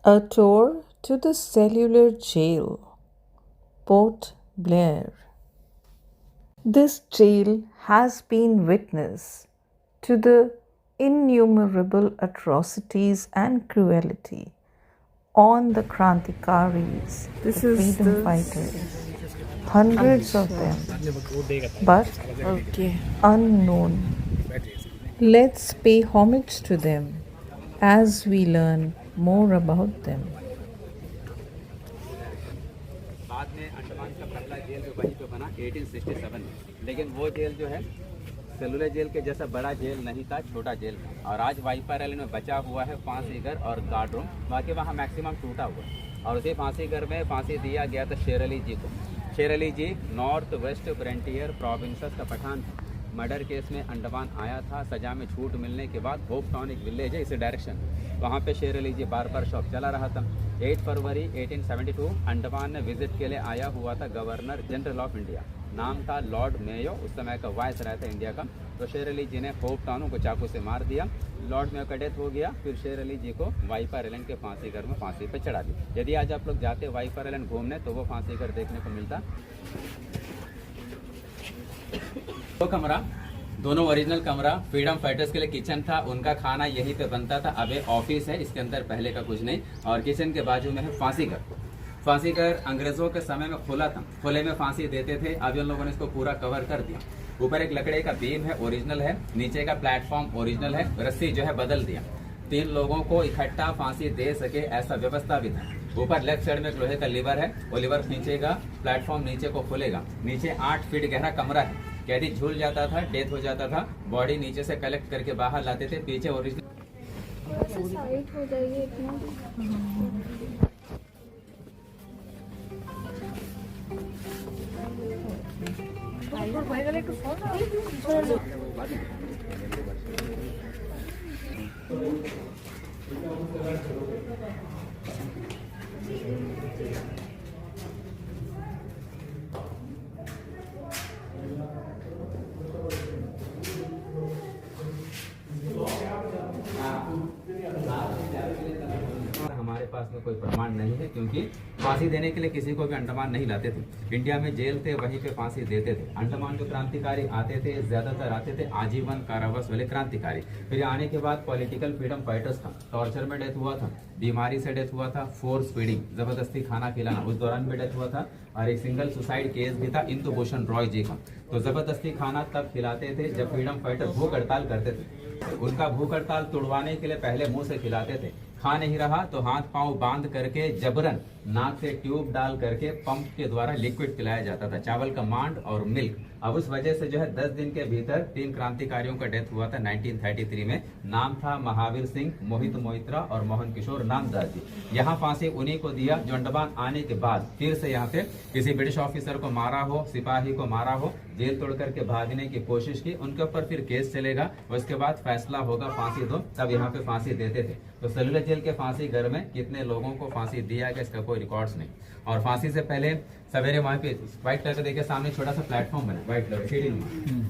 A tour to the cellular jail, Port Blair. This jail has been witness to the innumerable atrocities and cruelty on the Krantikaris, the freedom fighters, hundreds of them, but unknown. Let's pay homage to them as we learn more about them. बाद में अंडमान का पहला jail जो वहीं पे बना 1867 में, लेकिन वो जेल जो है सेलुलर जेल के जैसा बड़ा जेल नहीं था, छोटा जेल था। और आज वाइपर आइलैंड में बचा हुआ है फांसी घर और गार्ड रूम, बाकी वहाँ मैक्सिमम टूटा हुआ। और उसी फांसी घर में फांसी दिया गया था शेर अली जी को। शेर अली जी नॉर्थ वेस्ट फ्रंटियर प्रोविंसेस का पठान था। मर्डर केस में अंडमान आया था। सजा में छूट मिलने के बाद होप टाउन एक विलेज है इस डायरेक्शन, वहाँ पे शेर अली जी बार शॉप चला रहा था। 8 फरवरी 1872 अंडमान में विजिट के लिए आया हुआ था गवर्नर जनरल ऑफ इंडिया, नाम था लॉर्ड मेयो, उस समय का वाइस राय था इंडिया का। तो शेर अली जी ने होप टाउन को चाकू से मार दिया, लॉर्ड मेयो का डेथ हो गया। फिर शेर अली जी को वाइपर आइलैंड के फांसी घर में फांसी पे चढ़ा दी। यदि आज आप लोग जाते वाइपर आइलैंड घूमने तो वो फांसी घर देखने को मिलता। दो कमरा, दोनों ओरिजिनल कमरा फ्रीडम फाइटर्स के लिए किचन था, उनका खाना यहीं पे बनता था। अब ये ऑफिस है, इसके अंदर पहले का कुछ नहीं। और किचन के बाजू में है फांसी घर। फांसी घर अंग्रेजों के समय में खुला था, खुले में फांसी देते थे। अभी उन लोगों ने इसको पूरा कवर कर दिया। ऊपर एक लकड़े का बीम है, ओरिजिनल है, नीचे का प्लेटफॉर्म ओरिजिनल है, रस्सी जो है बदल दिया। 3 लोगों को इकट्ठा फांसी दे सके ऐसा व्यवस्था भी था। ऊपर लेफ्ट साइड में एक लोहे का लीवर है, वो लीवर खींचेगा, प्लेटफॉर्म नीचे को खुलेगा। नीचे 8 फीट गहरा कमरा है। कैदी झूल जाता था, डेथ हो जाता था, बॉडी नीचे से कलेक्ट करके बाहर लाते थे। पीछे ओरिजिनल हो जाएगी इतना। हमारे पास में कोई प्रमाण नहीं है, क्योंकि फांसी देने के लिए किसी को भी अंडमान नहीं लाते थे। इंडिया में जेल थे, वहीं पे फांसी देते थे। अंडमान जो क्रांतिकारी आते थे, ज्यादातर आते थे आजीवन कारावास वाले क्रांतिकारी। फिर आने के बाद पॉलिटिकल फ्रीडम फाइटर्स था, टॉर्चर में डेथ हुआ था, बीमारी से डेथ हुआ था, फोर्स फीडिंग जबरदस्ती खाना खिलाना, उस दौरान भी डेथ हुआ था। और एक सिंगल सुसाइड केस भी था इंदु भूषण रॉय जी का। तो जबरदस्ती खाना तब खिलाते थे जब फ्रीडम फाइटर भूख हड़ताल करते थे। उनका भूख हड़ताल तोड़वाने के लिए पहले मुंह से खिलाते थे, खा नहीं रहा तो हाथ पांव बांध करके जबरन नाक से ट्यूब डाल करके पंप के द्वारा लिक्विड पिलाया जाता था, चावल का मांड और मिल्क। अब उस वजह से जो है 10 दिन के भीतर 3 क्रांतिकारियों का डेथ हुआ था 1933 में। नाम था महावीर सिंह, मोहित मोइत्रा और मोहन किशोर नामदार जी। यहाँ फांसी उन्हीं को दिया जो अंडमान आने के बाद फिर से यहाँ पे किसी ब्रिटिश ऑफिसर को मारा हो, सिपाही को मारा हो, जेल तोड़ करके भागने की कोशिश की, उनके ऊपर फिर केस चलेगा, उसके बाद फैसला होगा फांसी दो, तब यहाँ पे फांसी देते थे। तो सेलुलर जेल के फांसी घर में कितने लोगों को फांसी दिया गया इसका कोई रिकॉर्ड्स नहीं। और फांसी से पहले सवेरे वहाँ पे व्हाइट कलर का देखिए सामने छोटा सा प्लेटफॉर्म बना, व्हाइट कलर सीढ़ी,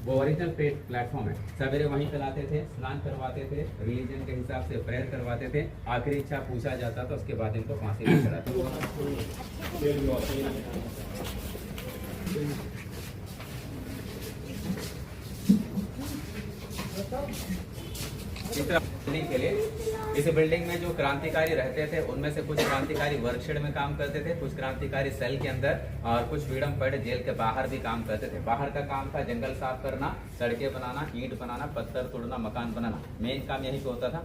वो ओरिजिनल प्लेटफॉर्म है। सवेरे वहीं पे लाते थे, स्नान करवाते थे, रिलीजन के हिसाब से प्रेयर करवाते थे, आखिरी इच्छा पूछा जाता था, उसके बाद इनको फांसी पे चढ़ाते के लिए। इस बिल्डिंग में जो क्रांतिकारी रहते थे उनमें से कुछ क्रांतिकारी वर्कशेड में काम करते थे, कुछ क्रांतिकारी सेल के अंदर, और कुछ फ्रीडम फाइटर जेल के बाहर भी काम करते थे। बाहर का काम था जंगल साफ करना, सड़कें बनाना, ईंट बनाना, पत्थर तोड़ना, मकान बनाना, मेन काम यही पे होता था।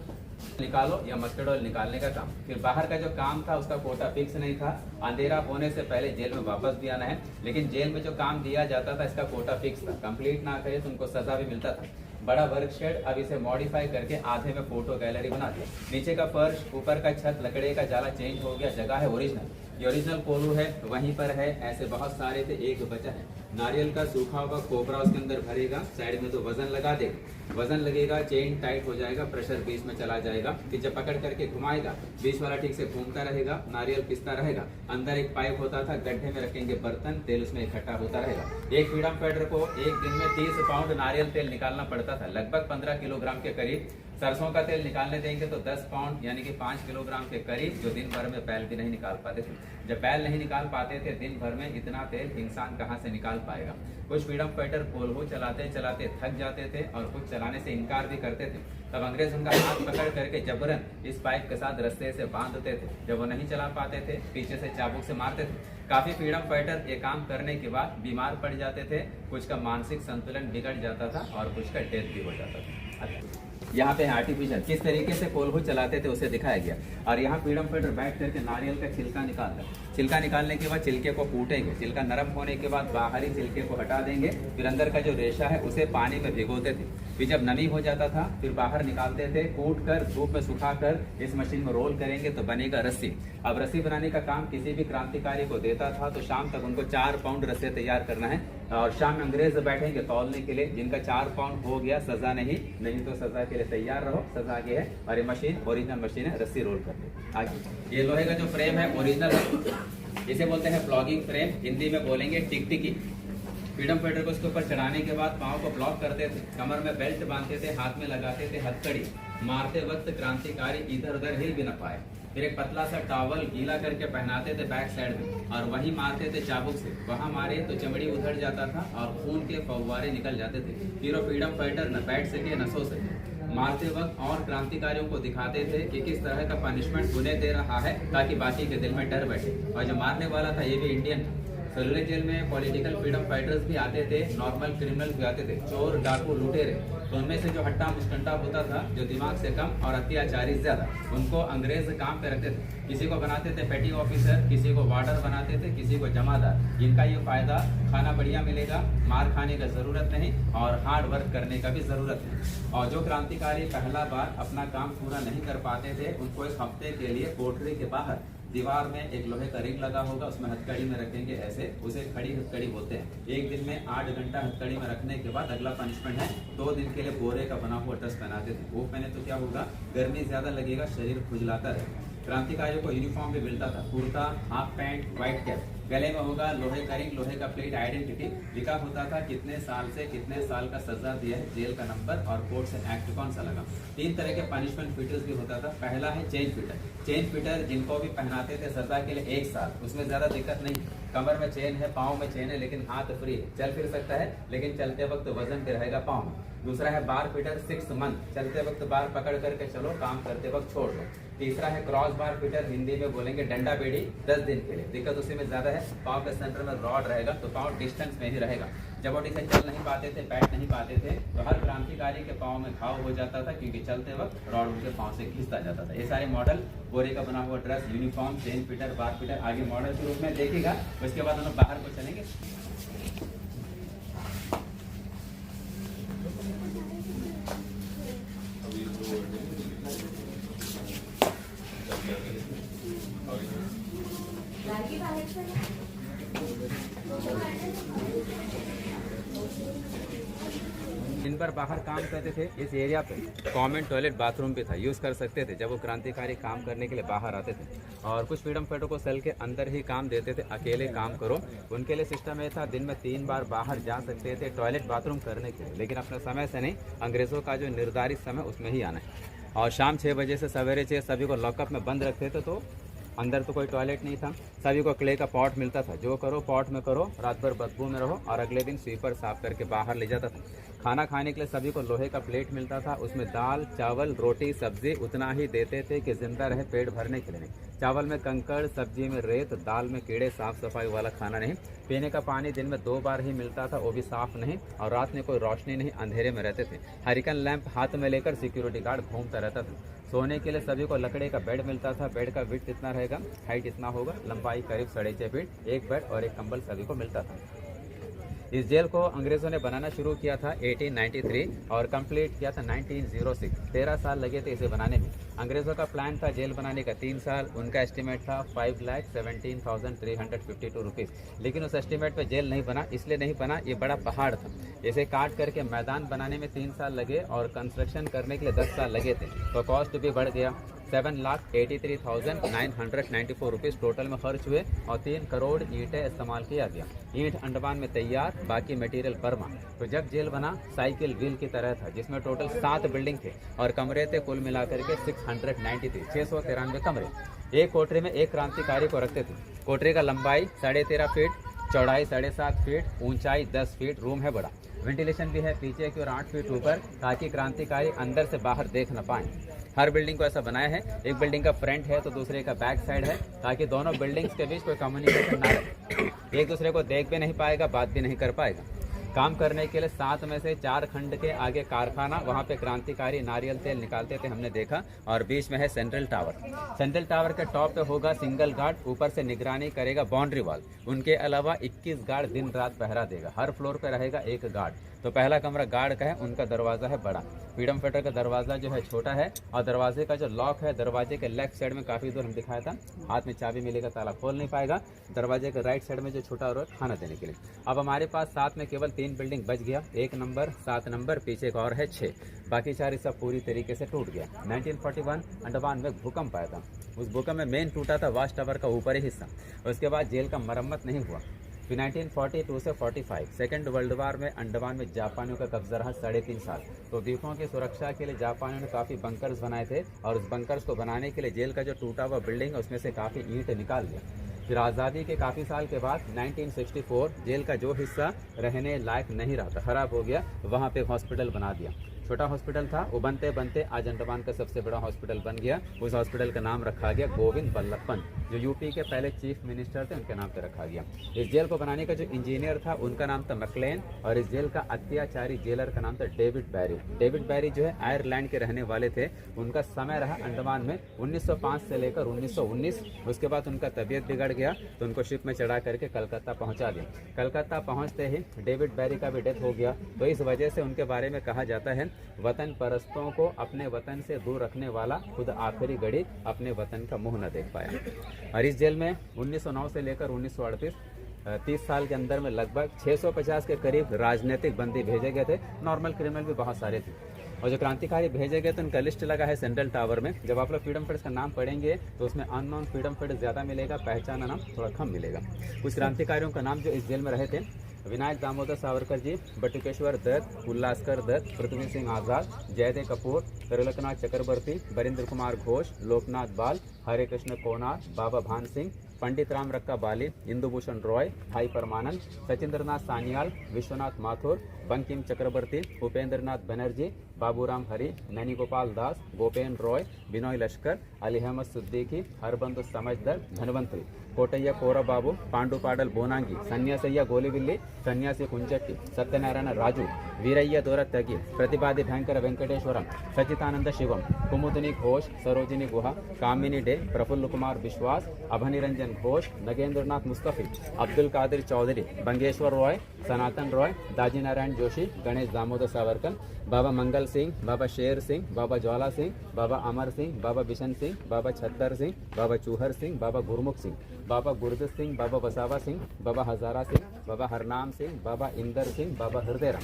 निकालो या मस्टर्ड ऑयल निकालने का काम। फिर बाहर का जो काम था उसका कोटा फिक्स नहीं था, अंधेरा होने से पहले जेल में वापस भी आना है। लेकिन जेल में जो काम दिया जाता था इसका कोटा फिक्स था, कंप्लीट ना करे तो उनको सजा भी मिलता था। बड़ा वर्क शेड, अब इसे मॉडिफाई करके आधे में फोटो गैलरी बना दिया। नीचे का फर्श, ऊपर का छत, लकड़े का जाला चेंज हो गया, जगह है ओरिजिनल। ये ओरिजिनल कोलू है, वहीं पर है। ऐसे बहुत सारे थे, एक बचा है। नारियल का सूखा हुआ कोबरा उसके अंदर भरेगा, साइड में तो वजन लगा देगा, वजन लगेगा, चेन टाइट हो जाएगा, प्रेशर बीच में चला जाएगा। फिर जब पकड़ करके घुमाएगा, बीच वाला ठीक से घूमता रहेगा, नारियल पिसता रहेगा। अंदर एक पाइप होता था, गड्ढे में रखेंगे बर्तन, तेल उसमें इकट्ठा होता रहेगा। एक फ्रीडम फाइटर को एक दिन में 30 पाउंड नारियल तेल निकालना पड़ता था, लगभग 15 किलोग्राम के करीब। सरसों का तेल निकालने देंगे तो 10 पाउंड यानी कि 5 किलोग्राम के करीब, जो दिन भर में बैल भी नहीं निकाल पाते थे। जब बैल नहीं निकाल पाते थे दिन भर में इतना तेल इंसान कहाँ से निकाल पाएगा। कुछ फ्रीडम फाइटर कोल्हो चलाते चलाते थक जाते थे और कुछ चलाने से इनकार भी करते थे। तब अंग्रेज उनका हाथ पकड़ करके जबरन इस पाइप के साथ रस्ते से बांधते थे। जब वो नहीं चला पाते थे पीछे से चाबुक से मारते थे। काफी फ्रीडम फाइटर ये काम करने के बाद बीमार पड़ जाते थे, कुछ का मानसिक संतुलन बिगड़ जाता था और कुछ का डेथ भी हो जाता था। यहाँ पे आर्टिफिशियल किस तरीके से कोल्हू चलाते थे उसे दिखाया गया। और यहाँ फ्रीडम फाइटर बैठ करके नारियल का छिलका निकाल रहे। छिलका निकालने के बाद छिलके को कूटेंगे। छिलका नरम होने के बाद बाहरी छिलके को हटा देंगे। फिर अंदर का जो रेशा है उसे पानी में भिगोते थे। फिर जब नमी हो जाता था फिर बाहर निकालते थे। कूट कर धूप में सुखा कर इस मशीन में रोल करेंगे तो बनेगा रस्सी। अब रस्सी बनाने का काम किसी भी क्रांतिकारी को देता था तो शाम तक उनको 4 पाउंड रस्से तैयार करना है और शाम में अंग्रेज बैठेंगे तौलने के लिए। जिनका 4 पाउंड हो गया सजा नहीं तो सजा के लिए तैयार रहो, सजा आगे है। और ये मशीन ओरिजिनल मशीन है, रस्सी रोल करते आगे। ये लोहे का जो फ्रेम है ओरिजिनल है, इसे बोलते हैं प्लॉगिंग फ्रेम, हिंदी में बोलेंगे टिकटिकी। फ्रीडम फाइटर को उसके ऊपर चढ़ाने के बाद पाँव को ब्लॉक करते थे, कमर में बेल्ट बांधते थे, हाथ में लगाते थे हथकड़ी। मारते वक्त क्रांतिकारी इधर उधर हिल भी न पाए। फिर एक पतला सा टॉवल गीला करके पहनाते थे बैक साइड में और वही मारते थे चाबुक से। वहां मारे तो चमड़ी उधड़ जाता था और खून के फव्वारे निकल जाते थे। फिर वो फ्रीडम फाइटर न बैठ सके न सो सके। मारते वक्त और क्रांतिकारियों को दिखाते थे कि किस तरह का पनिशमेंट उन्हें दे रहा है ताकि बाकी के दिल में डर बैठे। और जो मारने वाला था ये भी इंडियन था। सेलुलर जेल में पॉलिटिकल फ्रीडम फाइटर्स भी आते थे, नॉर्मल क्रिमिनल्स भी आते थे, चोर डाकू लुटेरे। तो उनमें से जो हट्टा मुस्टंटा होता था, जो दिमाग से कम और अत्याचारी ज्यादा, उनको अंग्रेज काम पे रखते थे। किसी को बनाते थे पेटी ऑफिसर, किसी को वार्डर बनाते थे, किसी को जमादार। इनका ये फायदा, खाना बढ़िया मिलेगा, मार खाने का जरूरत नहीं और हार्ड वर्क करने का भी जरूरत नहीं। और जो क्रांतिकारी पहला बार अपना काम पूरा नहीं कर पाते थे उनको एक हफ्ते के लिए कोठरी के बाहर दीवार में एक लोहे का रिंग लगा होगा, उसमें हथकड़ी में रखेंगे ऐसे, उसे खड़ी हथकड़ी बोलते हैं। एक दिन में 8 घंटा हथकड़ी में रखने के बाद अगला पनिशमेंट है 2 दिन के लिए बोरे का बना हुआ ड्रेस पहनाते थे। वो पहने तो क्या होगा, गर्मी ज्यादा लगेगा, शरीर खुजलाता रहे। क्रांतिकारियों को यूनिफॉर्म भी मिलता था, kurta, half pant, white cap. गले में होगा लोहे का रिंग, लोहे का प्लेट, आइडेंटिटी। लिखा होता था कितने साल से कितने साल का सजा दिया है, जेल का नंबर और कोर्ट से एक्ट कौन सा लगा। 3 तरह के पनिशमेंट फिटर्स भी होता था। पहला है चेन फिटर। चेन फिटर जिनको भी पहनाते थे सजा के लिए 1 साल, उसमें ज्यादा दिक्कत नहीं। कमर में चेन है, पाँव में चेन है, लेकिन हाथ फ्री है, चल फिर सकता है, लेकिन चलते वक्त वजन भी रहेगा पाँव में। दूसरा है बार फिटर 6 मंथ, चलते वक्त बार पकड़ करके चलो, काम करते वक्त छोड़ दो। तीसरा है क्रॉस बार फिटर, हिंदी में बोलेंगे डंडा बेड़ी, 10 दिन के लिए। दिक्कत उसी में ज्यादा है, पाँव के सेंटर में रॉड रहेगा तो पाँव डिस्टेंस में ही रहेगा। जब बॉडी से चल नहीं पाते थे, बैठ नहीं पाते थे, तो हर क्रांतिकारी के पाँव में घाव हो जाता था क्योंकि चलते वक्त रॉड उनके पाँव से खींचता जाता था। ये सारे मॉडल, बोरे का बना हुआ ड्रेस, यूनिफॉर्म, चेन फिटर, बार फिटर, आगे मॉडल के रूप में देखेगा। उसके बाद हम लोग बाहर को चलेंगे। दिन भर बाहर काम करते थे। इस एरिया पे कॉमन टॉयलेट बाथरूम भी था, यूज़ कर सकते थे जब वो क्रांतिकारी काम करने के लिए बाहर आते थे। और कुछ फ्रीडम फाइटर को सेल के अंदर ही काम देते थे, अकेले काम करो। उनके लिए सिस्टम ये था, दिन में 3 बार बाहर जा सकते थे टॉयलेट बाथरूम करने के लिए, लेकिन अपने समय से नहीं, अंग्रेज़ों का जो निर्धारित समय उसमें ही आना है। और शाम 6 बजे से सवेरे 6 सभी को लॉकअप में बंद रखते थे। तो अंदर तो कोई टॉयलेट नहीं था, सभी को क्ले का पॉट मिलता था, जो करो पॉट में करो, रात भर बदबू में रहो। और अगले दिन स्वीपर साफ करके बाहर ले जाता था। खाना खाने के लिए सभी को लोहे का प्लेट मिलता था, उसमें दाल, चावल, रोटी, सब्जी उतना ही देते थे कि जिंदा रहे, पेट भरने के लिए नहीं। चावल में कंकड़, सब्जी में रेत, दाल में कीड़े, साफ सफाई वाला खाना नहीं। पीने का पानी दिन में 2 बार ही मिलता था, वो भी साफ नहीं। और रात में कोई रोशनी नहीं, अंधेरे में रहते थे। हरिकन लैंप हाथ में लेकर सिक्योरिटी गार्ड घूमता रहता था। सोने के लिए सभी को लकड़ी का बेड मिलता था। बेड का विड्थ इतना रहेगा, हाइट इतना होगा, लंबाई करीब 6.5 फीट। एक बेड और एक कंबल सभी को मिलता था। इस जेल को अंग्रेज़ों ने बनाना शुरू किया था 1893 और कंप्लीट किया था 1906। 13 साल लगे थे इसे बनाने में। अंग्रेज़ों का प्लान था जेल बनाने का 3 साल, उनका एस्टिमेट था 5,17,352 रुपीज़, लेकिन उस एस्टिमेट पे जेल नहीं बना। इसलिए नहीं बना, ये बड़ा पहाड़ था, इसे काट करके मैदान बनाने में 3 साल लगे और कंस्ट्रक्शन करने के लिए 10 साल लगे थे, तो कॉस्ट भी बढ़ गया। 7,83,994 रुपीज़ टोटल में खर्च हुए और 3 करोड़ ईंटें इस्तेमाल किया गया। ईंट अंडमान में तैयार, बाकी मटेरियल बर्मा। तो जब जेल बना साइकिल व्हील की तरह था, जिसमें टोटल 7 बिल्डिंग थे और कमरे थे कुल मिलाकर के 693 कमरे। एक कोठरी में एक क्रांतिकारी को रखते थे। कोठरी का लंबाई 13.5 फीट, चौड़ाई 7.5 फीट, ऊंचाई 10 फीट, रूम है बड़ा। वेंटिलेशन भी है पीछे की ओर 8 फीट ऊपर, ताकि क्रांतिकारी अंदर से बाहर देख न पाए। हर बिल्डिंग को ऐसा बनाया है, एक बिल्डिंग का फ्रंट है तो दूसरे का बैक साइड है, ताकि दोनों बिल्डिंग्स के बीच कोई कम्युनिकेशन ना रहे। एक दूसरे को देख भी नहीं पाएगा, बात भी नहीं कर पाएगा। काम करने के लिए 7 में से 4 खंड के आगे कारखाना, वहाँ पे क्रांतिकारी नारियल तेल निकालते थे, हमने देखा। और बीच में है सेंट्रल टावर। सेंट्रल टावर के टॉप पे होगा सिंगल गार्ड, ऊपर से निगरानी करेगा बाउंड्री वॉल। उनके अलावा 21 गार्ड दिन रात पहरा देगा। हर फ्लोर पे रहेगा एक गार्ड। तो पहला कमरा गार्ड का है, उनका दरवाज़ा है बड़ा। फ्रीडम फाइटर का दरवाज़ा जो है छोटा है, और दरवाजे का जो लॉक है दरवाजे के लेफ्ट साइड में काफ़ी दूर हम दिखाया था, हाथ में चाबी मिलेगा, ताला खोल नहीं पाएगा। दरवाजे के राइट साइड में जो छोटा और खाना देने के लिए। अब हमारे पास साथ में केवल 3 बिल्डिंग बच गया, 1 नंबर, 7 नंबर, पीछे एक और है 6, बाकी 4 हिस्सा पूरी तरीके से टूट गया। 1941 अंडमान में भूकंप आया था। उस भूकंप में मेन टूटा था वाच टावर का ऊपरी हिस्सा। उसके बाद जेल का मरम्मत नहीं हुआ। फिर 1942 से 45 सेकेंड वर्ल्ड वार में अंडमान में जापानियों का कब्जा रहा 3.5 साल। तो द्वीपों की सुरक्षा के लिए जापानियों ने काफ़ी बंकर्स बनाए थे, और उस बंकर्स को बनाने के लिए जेल का जो टूटा हुआ बिल्डिंग है उसमें से काफ़ी ईंट निकाल लिया। फिर आज़ादी के काफ़ी साल के बाद 1964 जेल का जो हिस्सा रहने लायक नहीं रहा था, खराब हो गया, वहाँ पे हॉस्पिटल बना दिया। छोटा हॉस्पिटल था, वो बनते बनते आज अंडमान का सबसे बड़ा हॉस्पिटल बन गया। उस हॉस्पिटल का नाम रखा गया गोविंद बल्लभ पंत, जो यूपी के पहले चीफ मिनिस्टर थे, उनके नाम पे रखा गया। इस जेल को बनाने का जो इंजीनियर था उनका नाम था मैकलेन, और इस जेल का अत्याचारी जेलर का नाम था डेविड बैरी। डेविड बैरी जो है आयरलैंड के रहने वाले थे। उनका समय रहा अंडमान में 1905 से लेकर 1919। उसके बाद उनका तबीयत बिगड़ गया तो उनको शिप में चढ़ा करके कलकत्ता पहुंचा दिया। कलकत्ता पहुंचते ही डेविड बैरी का भी डेथ हो गया। तो इस वजह से उनके बारे में कहा जाता है, वतन परस्तों को अपने वतन से दूर रखने वाला खुद आखिरी घड़ी अपने वतन का मुंह न देख पाया। और इस जेल में 1909 से लेकर 1938 30 साल के अंदर में लगभग 650 के करीब राजनीतिक बंदी भेजे गए थे। नॉर्मल क्रिमिनल भी बहुत सारे थे। और जो क्रांतिकारी भेजे गए तो उनका लिस्ट लगा है सेंट्रल टावर में। जब आप लोग फ्रीडम फाइटर्स का नाम पढ़ेंगे तो उसमें अननोन फ्रीडम फाइटर्स ज़्यादा मिलेगा, पहचाना नाम थोड़ा कम मिलेगा। कुछ क्रांतिकारियों का नाम जो इस जेल में रहे थे, विनायक दामोदर सावरकर जी, बटुकेश्वर दत्त, उल्लासकर दत्त, पृथ्वी सिंह आज़ाद, जयदेव कपूर, त्रिलोकनाथ चक्रवर्ती, बरिंद्र कुमार घोष, लोकनाथ बाल, हरे कृष्ण कोनार, बाबा भान सिंह, पंडित राम रक्का बाली, इंदुभूषण रॉय, भाई परमानंद, सचिंद्रनाथ सान्याल, विश्वनाथ माथुर, बंकिम चक्रवर्ती, उपेंद्रनाथ बनर्जी, बाबूराम हरी, नैनी गोपाल दास, गोपेन रॉय, बिनोय लश्कर, अली अहमद सिद्दीकी, हरबंधु समझदर, धनवंतरी, कोटయ్య कोरा बाबू, पांडु पाडल बोनांगी, सन्यासయ్య गोलीविल्ली, सन्यासी कुंचट्टी, सत्यनारायण राजू, वीरయ్య दोरा तगी, प्रतिवादी भयंकर वेंकटेश्वरम, सचितानंद शिवम, कुमुदिनी घोष, सरोजिनी गुहा, कामिनी डे, प्रफुल्ल कुमार विश्वास, अभनिरंजन घोष, नगेंद्रनाथ मुस्तफी, अब्दुल कादिर चौधरी, बंगेश्वर रॉय, सनातन रॉय, दाजी नारायण जोशी, गणेश दामोदर सावरकर, बाबा मंगल सिंह, बाबा शेर सिंह, बाबा ज्वाला सिंह, बाबा अमर सिंह, बाबा बिशन सिंह, बाबा छत्तर सिंह, बाबा चूहर सिंह, बाबा गुरमुख सिंह, बाबा गुरदत सिंह, बाबा बसावा सिंह, बाबा हजारा सिंह, बाबा हरनाम सिंह, बाबा इंदर सिंह, बाबा हृदय राम।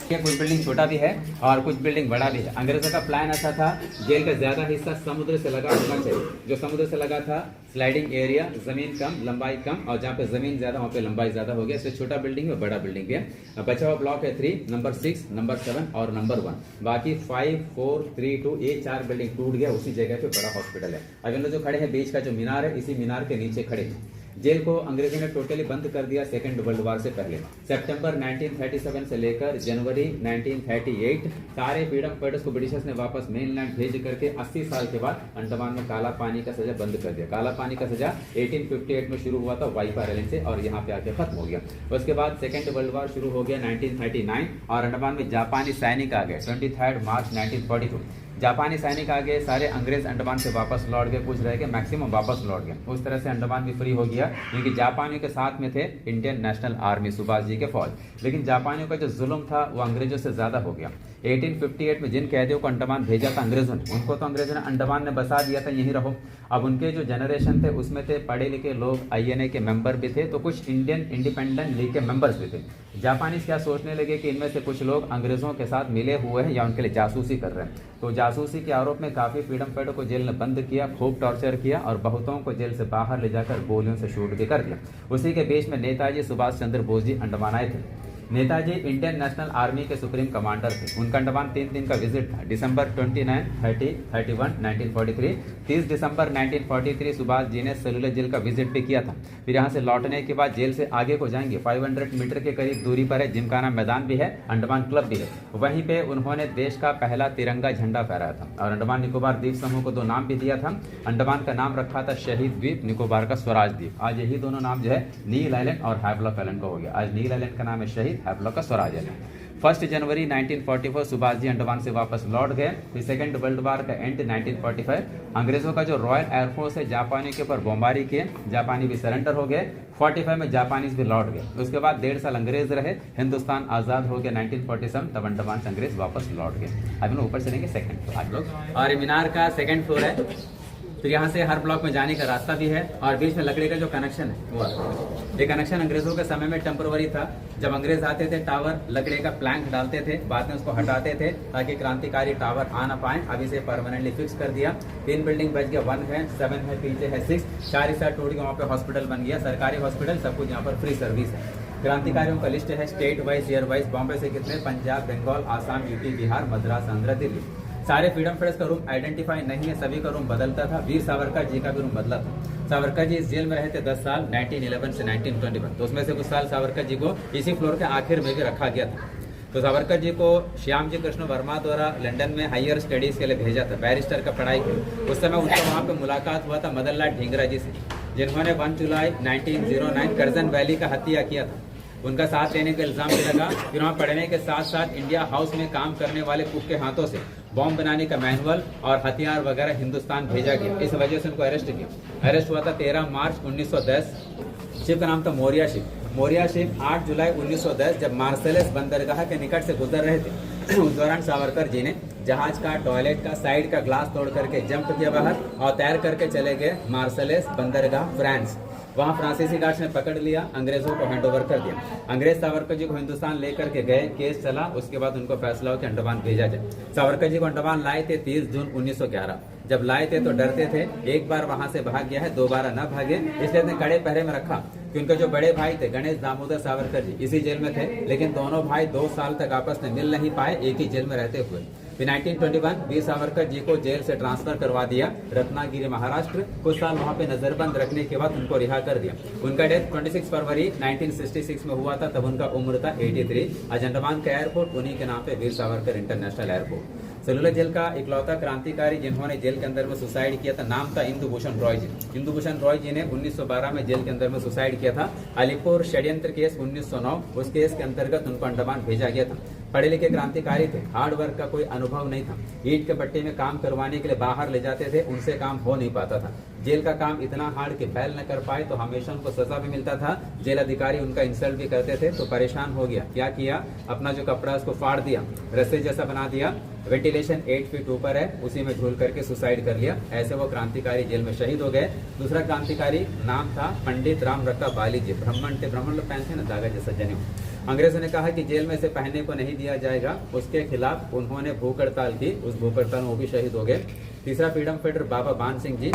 कुछ बिल्डिंग छोटा भी है और कुछ बिल्डिंग बड़ा भी है। अंग्रेजों का प्लान ऐसा था, जेल का ज्यादा हिस्सा समुद्र से लगा होना चाहिए। जो समुद्र से लगा था, स्लाइडिंग एरिया, जमीन कम, लंबाई कम, और जहाँ पे जमीन ज्यादा वहाँ पे लंबाई ज्यादा हो गया। इससे छोटा बिल्डिंग है, बड़ा बिल्डिंग भी है। बचा हुआ ब्लॉक है 3, नंबर 6, नंबर 7 और नंबर 1। बाकी 5, 4, 3, 2 ये 4 बिल्डिंग टूट गया। उसी जगह पे बड़ा हॉस्पिटल है। अब इन लोग जो खड़े हैं, बीच का जो मीनार है, इसी मीनार के नीचे खड़े हैं। जेल को अंग्रेजों ने टोटली बंद कर दिया सेकेंड वर्ल्ड वार से पहले। सितंबर 1937 से लेकर जनवरी 1938 सारे फ्रीडम फाइटर्स को ब्रिटिशर्स ने वापस मेनलैंड भेज करके 80 साल के बाद अंडमान में काला पानी का सजा बंद कर दिया। काला पानी का सजा 1858 में शुरू हुआ था वाइपर आइलैंड से, और यहाँ पे आके खत्म हो गया। उसके बाद सेकेंड वर्ल्ड वार शुरू हो गया 1939, और अंडमान में जापानी सैनिक आ गए 23 मार्च 1942। जापानी सैनिक आ गए, सारे अंग्रेज अंडमान से वापस लौट गए, कुछ रह गए, मैक्सिमम वापस लौट गए। उस तरह से अंडमान भी फ्री हो गया, क्योंकि जापानियों के साथ में थे Indian national army, Subhash ji के फौज। लेकिन जापानियों का जो जुल्म था वो अंग्रेजों से ज़्यादा हो गया। 1858 में जिन कैदियों को अंडमान भेजा था अंग्रेजों ने, उनको तो अंग्रेजों ने अंडमान में बसा दिया था, यहीं रहो। अब उनके जो जनरेशन थे उसमें थे पढ़े लिखे लोग, INA के मेंबर भी थे, तो कुछ इंडियन इंडिपेंडेंट लीग के मेंबर्स भी थे। जापानीज क्या सोचने लगे कि इनमें से कुछ लोग अंग्रेजों के साथ मिले हुए हैं या उनके लिए जासूसी कर रहे हैं, तो जासूसी के आरोप में काफ़ी फ्रीडम फाइटर को जेल में बंद किया, खूब टॉर्चर किया और बहुतों को जेल से बाहर ले जाकर गोलियों से शूट भी कर दिया। उसी के बीच में नेताजी सुभाष चंद्र बोस जी अंडमान आए थे। नेताजी इंडियन नेशनल आर्मी के सुप्रीम कमांडर थे। उनका अंडमान 3 दिन का विजिट था, दिसंबर 29, 30, 31, 1943। 30 दिसंबर 1943 सुभाष जी ने सेलुलर जेल का विजिट भी किया था। फिर यहाँ से लौटने के बाद जेल से आगे को जाएंगे, 500 मीटर के करीब दूरी पर है जिमखाना मैदान भी है, अंडमान क्लब भी है। वहीं पे उन्होंने देश का पहला तिरंगा झंडा फहराया था और अंडमान निकोबार द्वीप समूह को 2 नाम भी दिया था। अंडमान का नाम रखा था शहीद द्वीप, निकोबार का स्वराज द्वीप। आज यही दोनों नाम जो है नील आइलैंड और हैवलॉक आइलैंड का हो गया। आज नील आइलैंड का नाम है शहीद, हैवलॉक का स्वराज आइलैंड। 1 जनवरी 1944 सुभाष जी अंडमान से वापस लौट गए। फिर सेकेंड वर्ल्ड वार का एंड 1945, अंग्रेजों का जो रॉयल एयरफोर्स है जापानी के ऊपर बमबारी किए, जापानी भी सरेंडर हो गए। 45 में जापानीज भी लौट गए। उसके बाद 1.5 साल अंग्रेज रहे, हिंदुस्तान आजाद हो गया 1947, तब अंडमान से अंग्रेज वापस लौट गए। अब हम ऊपर चलेंगे सेकंड फ्लोर आज लोग, और मीनार का सेकंड फ्लोर है। तो यहाँ से हर ब्लॉक में जाने का रास्ता भी है और बीच में लकड़ी का जो कनेक्शन है वो, ये कनेक्शन अंग्रेजों के समय में टेम्पररी था। जब अंग्रेज आते थे टावर लकड़ी का प्लैंक डालते थे, बाद में उसको हटाते थे ताकि क्रांतिकारी टावर आ ना पाए। अब इसे परमानेंटली फिक्स कर दिया। 3 बिल्डिंग बच गया, 1 है, 7 है, पीछे है 6, 4 हिस्सा टूट गया, वहाँ पे हॉस्पिटल बन गया, सरकारी हॉस्पिटल, सब कुछ यहाँ पर फ्री सर्विस है। क्रांतिकारियों का लिस्ट है state wise, year wise. Bombay से कितने, पंजाब, बंगाल, आसाम, यूपी, बिहार, मद्रास, आंध्र, दिल्ली। सारे फ्रीडम फाइटर्स का रूम आइडेंटिफाई नहीं है, सभी का रूम बदलता था। वीर सावरकर जी का भी रूम बदला था। सावरकर जी इस जेल में रहे थे 10 साल, 1911 से 1921। तो उसमें से कुछ साल सावरकर जी को इसी फ्लोर के आखिर में भी रखा गया था। तो सावरकर जी को श्याम जी कृष्ण वर्मा द्वारा लंदन में हायर स्टडीज के लिए भेजा था, बैरिस्टर का पढ़ाई की। उस समय उनका वहाँ पे मुलाकात हुआ था मदन लाल ढींगरा जी से, जिन्होंने 1 जुलाई 1909 करजन वैली का हत्या किया था। उनका साथ लेने का इल्जाम भी लगा। फिर वहाँ पढ़ने के साथ साथ इंडिया हाउस में काम करने वाले कुक के हाथों से बॉम्ब बनाने का मैनुअल और हथियार वगैरह हिंदुस्तान भेजा गया। इस वजह से उनको अरेस्ट किया। अरेस्ट हुआ था 13 मार्च 1910। शिप का नाम था मोरिया शिप। मोरिया शिप 8 जुलाई 1910 जब मार्सेलस बंदरगाह के निकट से गुजर रहे थे, उस दौरान सावरकर जी ने जहाज का, टॉयलेट का, साइड का ग्लास तोड़ करके जंप किया बाहर और तैर करके चले गए मार्सेलस बंदरगाह, फ्रांस। वहाँ फ्रांसीसी गार्ड्स ने पकड़ लिया, अंग्रेजों को हैंडओवर कर दिया। अंग्रेज सावरकर जी को हिंदुस्तान लेकर के गए, केस चला, उसके बाद उनको फैसला हो कि अंडमान भेजा जाए। सावरकर जी को अंडमान लाए थे 30 जून 1911। जब लाए थे तो डरते थे, एक बार वहां से भाग गया है, दोबारा न भागे, इसलिए अपने कड़े पहरे में रखा। कि उनके जो बड़े भाई थे गणेश दामोदर सावरकर जी इसी जेल में थे, लेकिन दोनों भाई 2 साल तक आपस में मिल नहीं पाए, एक ही जेल में रहते हुए। फिर 1921 वीर सावरकर जी को जेल से ट्रांसफर करवा दिया रत्नागिरी, महाराष्ट्र। कुछ साल वहां पे नजरबंद रखने के बाद उनको रिहा कर दिया। उनका डेथ 26 फरवरी 1966 में हुआ था, तब उनका उम्र था 83। आज अंडमान का एयरपोर्ट उन्हीं के नाम पे Veer Savarkar international airport. Cellular jail का इकलौता क्रांतिकारी जिन्होंने जेल के अंदर में सुसाइड किया था, नाम था इंदु भूषण रॉय जी। इंदु भूषण रॉय जी ने 1912 में जेल के अंदर में सुसाइड किया था। अलीपुर षड्यंत्र केस 1909, उस केस के अंतर्गत उनको अंडमान भेजा गया था। पढ़े लिखे क्रांतिकारी थे, हार्ड वर्क का कोई अनुभव नहीं था। ईंट के भट्टे में काम करवाने के लिए बाहर ले जाते थे, उनसे काम हो नहीं पाता था। जेल का काम इतना हार्ड कि बैल न कर पाए तो हमेशा उनको सजा भी मिलता था। जेल अधिकारी उनका इंसल्ट भी करते थे, तो परेशान हो गया। क्या किया, अपना जो कपड़ा उसको फाड़ दिया, रस्से जैसा बना दिया, वेंटिलेशन 8 फीट ऊपर है, उसी में झूल करके सुसाइड कर लिया। ऐसे वो क्रांतिकारी जेल में शहीद हो गए। दूसरा क्रांतिकारी नाम था पंडित राम रक्का बाली जी। ब्राह्मण थे, ब्राह्मण लोग पहनते ना धागा जैसा जनेऊ। अंग्रेजों ने कहा कि जेल में से पहनने को नहीं दिया जाएगा, उसके खिलाफ उन्होंने भूख हड़ताल की। उस भूख हड़ताल में वो भी शहीद हो गए। तीसरा फ्रीडम फाइटर बाबा भान सिंह जी,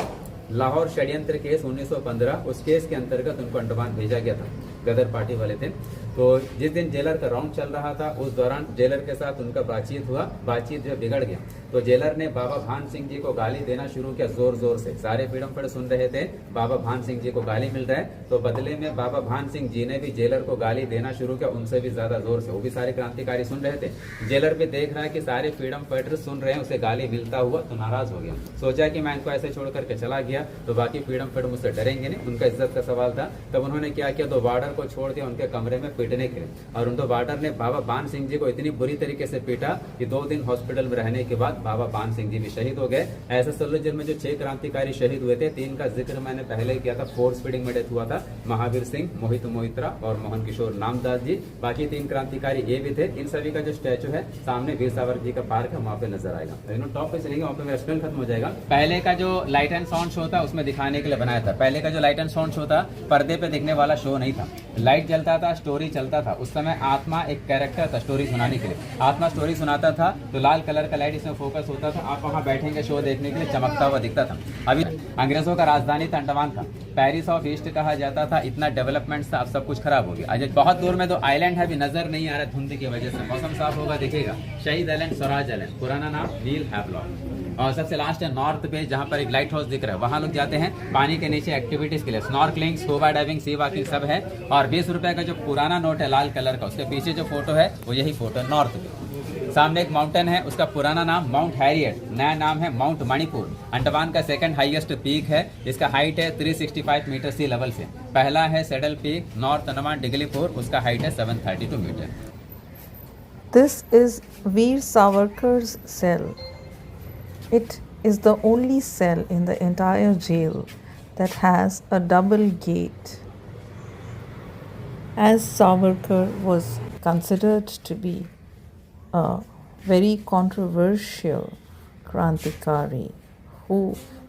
लाहौर षड्यंत्र केस 1915, उस केस के अंतर्गत उनको अंडमान भेजा गया था। गदर पार्टी वाले थे। तो जिस दिन जेलर का राउंड चल रहा था, उस दौरान जेलर के साथ उनका बातचीत हुआ। बातचीत जो बिगड़ गया तो जेलर ने बाबा भान सिंह जी को गाली देना शुरू किया, जोर जोर से। सारे फ्रीडम फाइटर सुन रहे थे, बाबा भान सिंह जी को गाली मिल रहा है, तो बदले में बाबा भान सिंह जी ने भी जेलर को गाली देना शुरू किया, उनसे भी ज्यादा जोर से। वो भी सारे क्रांतिकारी सुन रहे थे। जेलर भी देख रहा है कि सारे फ्रीडम फाइटर सुन रहे हैं, उसे गाली मिलता हुआ, तो नाराज हो गया। सोचा कि मैं इनको ऐसे छोड़ करके चला गया तो बाकी फ्रीडम फाइटर मुझसे डरेंगे नहीं, उनका इज्जत का सवाल था। तब उन्होंने क्या किया, तो वार्डर को छोड़ दिया, उनके कमरे में पीटने के लिए, और उनको वार्डर ने बाबा बान सिंह जी को इतनी बुरी तरीके से पीटा कि 2 दिन हॉस्पिटल में रहने के बाद बाबा बान सिंह जी भी शहीद हो गए। ऐसे सल्लू जेल में जो 6 क्रांतिकारी शहीद हुए थे, 3 का जिक्र मैंने पहले किया था। फोर्स फीडिंग में डेथ हुआ था महावीर सिंह, मोहित मोहित्रा और मोहन किशोर नामदास जी। बाकी 3 क्रांतिकारी ये भी थे। इन सभी का जो स्टैचू है सामने वीर सावरकर जी का पार्क है, वहाँ पे नजर आएगा। टॉप पे चलेंगे, वहाँ पे मेरा एक्सप्लेन खत्म हो जाएगा। पहले का जो लाइट एंड साउंड शो था उसमें दिखाने के लिए बनाया था। पहले का जो लाइट एंड साउंड शो था पर्दे पे दिखने वाला शो नहीं था, लाइट जलता था, स्टोरी चलता था। उस समय आत्मा एक कैरेक्टर था स्टोरी सुनाने के लिए, आत्मा स्टोरी सुनाता था तो लाल कलर का लाइट इसमें फोकस होता था, आप वहाँ बैठेंगे शो देखने के लिए, चमकता हुआ दिखता था। अभी अंग्रेजों का राजधानी था अंडमान था, पेरिस ऑफ ईस्ट कहा जाता था, इतना डेवलपमेंट था, अब सब कुछ खराब हो गया। आज बहुत दूर में तो आइलैंड है, अभी नजर नहीं आ रहा धुंध की वजह से, मौसम साफ होगा दिखेगा। शहीद आइलैंड, स्वराज आइलैंड, पुराना नाम नील हैवलॉक। और सबसे लास्ट है नॉर्थ पे, जहाँ पर एक लाइट हाउस दिख रहा है, वहाँ लोग जाते हैं पानी के नीचे एक्टिविटीज के लिए, snorkelling, scuba diving, sea walking सब है। और 20 रुपए का जो पुराना नोट है लाल कलर का, उसके पीछे जो फोटो है वो यही फोटो है नॉर्थ पे। सामने एक माउंटेन है, उसका पुराना नाम माउंट हैरियट, नया नाम है माउंट मणिपुर। अंडमान का सेकंड हाईएस्ट पीक है, इसका हाइट है 365 मीटर सी लेवल से। पहला है saddle peak north Andaman Diglipur, उसका हाइट है 732 metre. This is Veer Savarkar's cell. It is the only cell in the entire jail that has a double gate. As Savarkar was considered to be a very controversial Krantikari who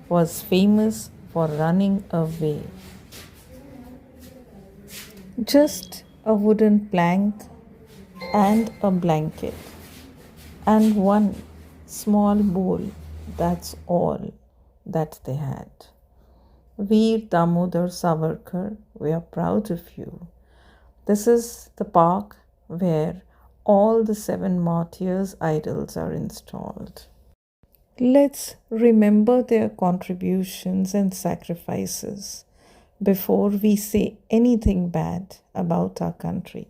was famous for running away. Just a wooden plank and a blanket and one small bowl, that's all that they had. Veer Damodar Savarkar, we are proud of you. This is the park where all the 7 martyrs' idols are installed. Let's remember their contributions and sacrifices before we say anything bad about our country.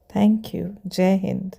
Thank you. Jai Hind.